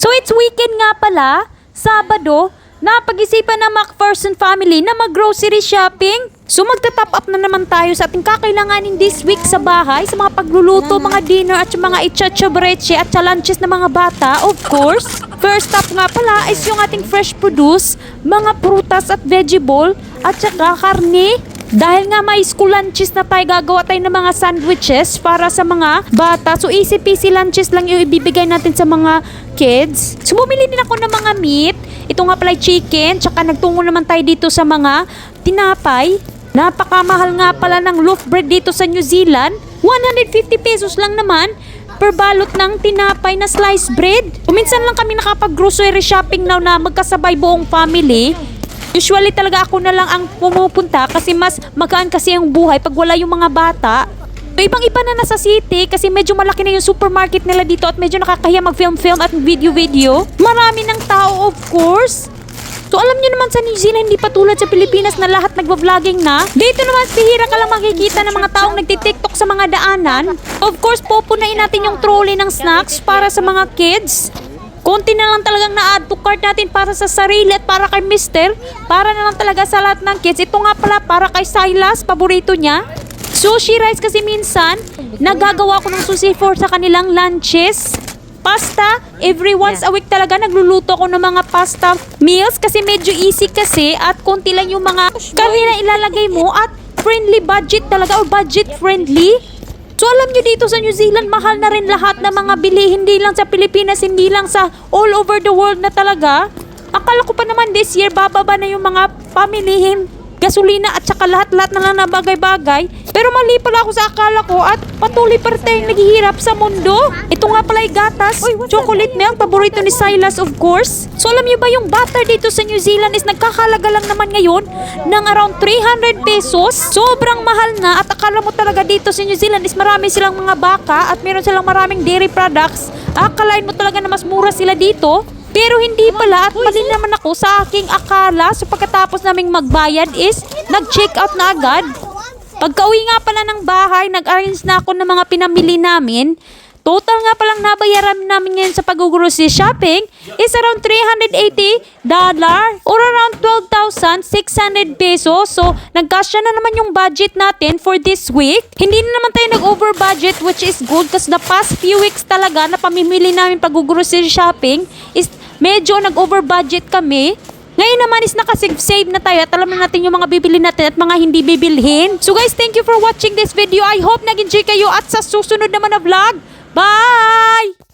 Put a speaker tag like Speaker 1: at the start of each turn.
Speaker 1: So it's weekend nga pala, Sabado, napag-isipan ng McPherson family na mag-grocery shopping. So magta-top up na naman tayo sa ating kakailanganin this week sa bahay, sa mga pagluluto, mga dinner at mga itcha-breche at lunches ng mga bata, of course. First up nga pala is yung ating fresh produce, mga prutas at vegetable at saka karne. Dahil nga may school lunches na tayo, gagawa tayo ng mga sandwiches para sa mga bata. So easy peasy lunches lang yung ibibigay natin sa mga kids. So bumili din ako ng mga meat. Ito nga pala chicken. Tsaka nagtungo naman tayo dito sa mga tinapay. Napakamahal nga pala ng loaf bread dito sa New Zealand. 150 pesos lang naman per balot ng tinapay na sliced bread. Minsan lang kami nakapag-grocery shopping now na magkasabay buong family. Usually talaga ako na lang ang pumupunta kasi mas magaan kasi ang buhay pag wala yung mga bata. Ibang-iba na nasa city kasi medyo malaki na yung supermarket nila dito at medyo nakakahiya mag-film at video-video. Marami ng tao, of course. So alam nyo naman sa New Zealand, hindi pa tulad sa Pilipinas na lahat nagva-vlogging na. Dito naman bihira ka lang makikita ng mga taong nagtitiktok sa mga daanan. Of course, pupunain natin yung trolley ng snacks para sa mga kids. Konti na lang talagang na-add to cart natin para sa sarili at para kay Mister. Para na lang talaga sa lahat ng kids. Ito nga pala para kay Silas, paborito niya. Sushi rice kasi minsan, nagagawa ko ng sushi for sa kanilang lunches. Pasta, every once a week talaga nagluluto ko ng mga pasta meals kasi medyo easy kasi at konti lang yung mga karne na ilalagay mo at friendly budget talaga or budget friendly. So alam nyo dito sa New Zealand, mahal na rin lahat ng mga bili, hindi lang sa Pilipinas, hindi lang sa all over the world na talaga. Akala ko pa naman this year, bababa na yung mga pamilihin, gasolina at saka lahat-lahat na lang na bagay-bagay. Pero mali pala ako sa akala ko at patuloy pa rin tayong naghihirap sa mundo. Ito nga pala yung gatas, chocolate milk, paborito ni Silas of course. So alam nyo ba yung butter dito sa New Zealand is nagkakalaga lang naman ngayon ng around 300 pesos. Sobrang mahal na at akala mo talaga dito sa New Zealand is marami silang mga baka at meron silang maraming dairy products. Akalain mo talaga na mas mura sila dito. Pero hindi pala at mali naman ako sa aking akala. So pagkatapos naming magbayad is nag-check out na agad. Pagka-uwi nga pala ng bahay, nag-arrange na ako ng mga pinamili namin. Total nga palang nabayaran namin ngayon sa pag-grocery shopping is around $380 or around 12,600 pesos. So, nagkasya na naman yung budget natin for this week. Hindi na naman tayo nag-over budget which is good kasi the past few weeks talaga na pamimili namin pag-grocery shopping is medyo nag-over budget kami. Ngayon naman is nakasave na tayo at alam na natin yung mga bibili natin at mga hindi bibilhin. So guys, thank you for watching this video. I hope nag-enjoy kayo at sa susunod naman na vlog. Bye!